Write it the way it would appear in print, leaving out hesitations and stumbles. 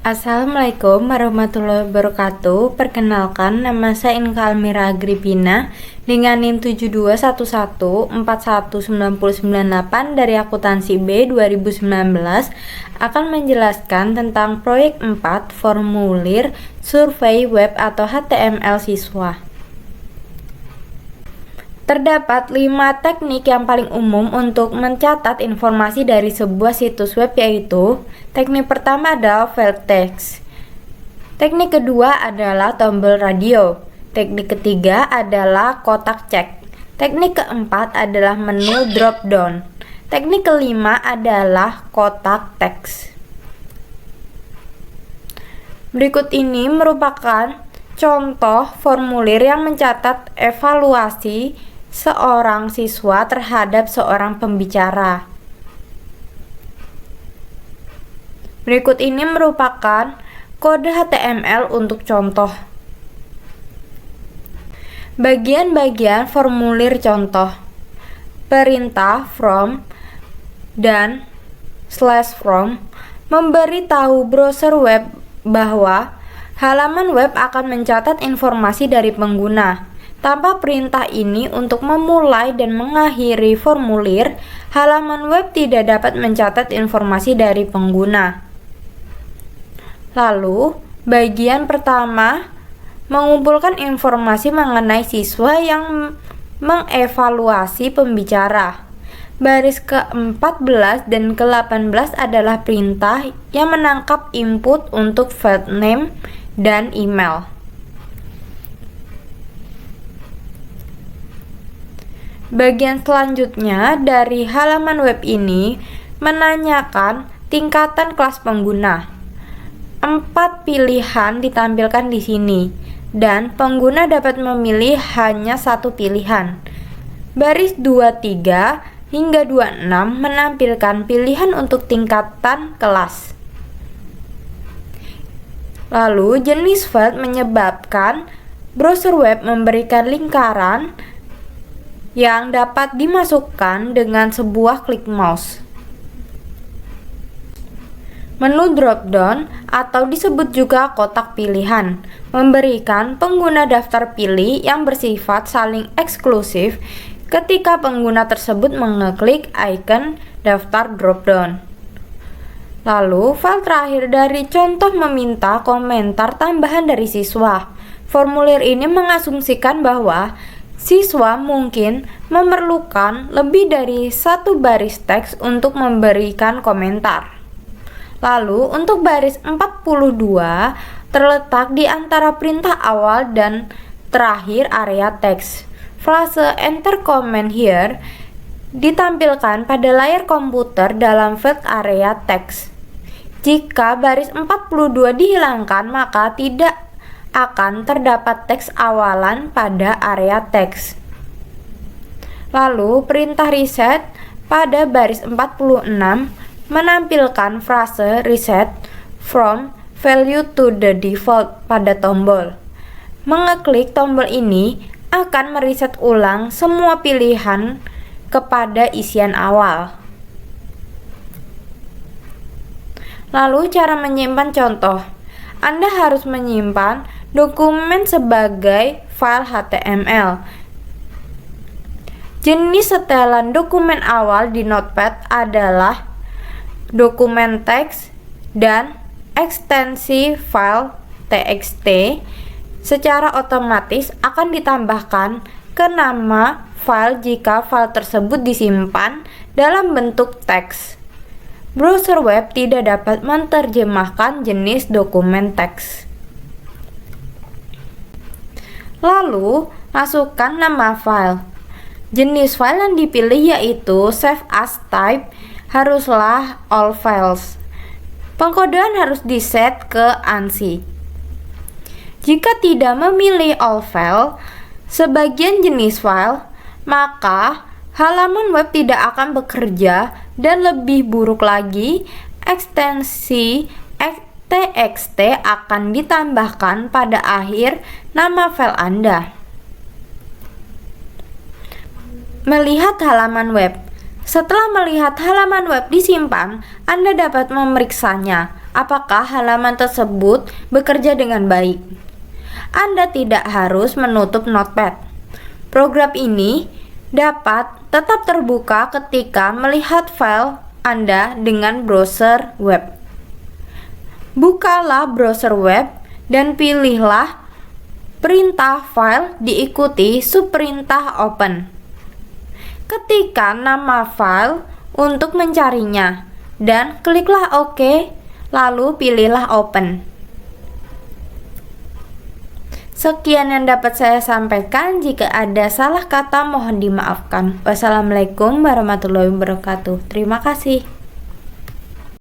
Assalamualaikum warahmatullahi wabarakatuh. Perkenalkan, nama saya Inka Almira Agripina dengan NIM 7211419998 dari akuntansi B 2019 akan menjelaskan tentang proyek 4 formulir survei web atau HTML siswa. Terdapat 5 teknik yang paling umum untuk mencatat informasi dari sebuah situs web, yaitu teknik pertama adalah file text, teknik kedua adalah tombol radio, teknik ketiga adalah kotak cek, teknik keempat adalah menu drop down, teknik kelima adalah kotak teks. Berikut ini merupakan contoh formulir yang mencatat evaluasi seorang siswa terhadap seorang pembicara. Berikut ini merupakan kode HTML untuk contoh. Bagian-bagian formulir contoh: perintah from dan /from memberitahu browser web bahwa halaman web akan mencatat informasi dari pengguna. Tanpa perintah ini untuk memulai dan mengakhiri formulir, halaman web tidak dapat mencatat informasi dari pengguna. Lalu, bagian pertama mengumpulkan informasi mengenai siswa yang mengevaluasi pembicara. Baris ke-14 dan ke-18 adalah perintah yang menangkap input untuk file name dan email. Bagian selanjutnya dari halaman web ini menanyakan tingkatan kelas pengguna. 4 pilihan ditampilkan di sini, dan pengguna dapat memilih hanya satu pilihan. Baris 23 hingga 26 menampilkan pilihan untuk tingkatan kelas. Lalu, jenis file menyebabkan browser web memberikan lingkaran yang dapat dimasukkan dengan sebuah klik mouse. Menu drop-down atau disebut juga kotak pilihan memberikan pengguna daftar pilih yang bersifat saling eksklusif ketika pengguna tersebut mengeklik icon daftar drop-down. Lalu, file terakhir dari contoh meminta komentar tambahan dari siswa. Formulir ini mengasumsikan bahwa siswa mungkin memerlukan lebih dari satu baris teks untuk memberikan komentar. Lalu, untuk baris 42 terletak di antara perintah awal dan terakhir area teks. Frase enter comment here ditampilkan pada layar komputer dalam field area teks. Jika baris 42 dihilangkan, maka tidak akan terdapat teks awalan pada area teks. Lalu, perintah reset pada baris 46 menampilkan frase reset from value to the default pada tombol. Mengeklik tombol ini akan mereset ulang semua pilihan kepada isian awal. Lalu, cara menyimpan contoh. Anda harus menyimpan dokumen sebagai file HTML. Jenis setelan dokumen awal di Notepad adalah dokumen teks dan ekstensi file txt. Secara otomatis akan ditambahkan ke nama file jika file tersebut disimpan dalam bentuk teks. Browser web tidak dapat menerjemahkan jenis dokumen teks. Lalu, masukkan nama file. Jenis file yang dipilih yaitu save as type haruslah all files. Pengkodean harus diset ke ANSI. Jika tidak memilih all file sebagian jenis file, maka halaman web tidak akan bekerja, dan lebih buruk lagi, ekstensi txt akan ditambahkan pada akhir nama file Anda. Melihat halaman web. Setelah melihat halaman web disimpan, Anda dapat memeriksanya. apakah halaman tersebut bekerja dengan baik. Anda tidak harus menutup Notepad. Program ini dapat tetap terbuka ketika melihat file Anda dengan browser web. Bukalah browser web dan pilihlah perintah file diikuti subperintah open. Ketikkan nama file untuk mencarinya dan kliklah OK, lalu pilihlah open. Sekian yang dapat saya sampaikan. Jika ada salah kata mohon dimaafkan. Wassalamualaikum warahmatullahi wabarakatuh. Terima kasih.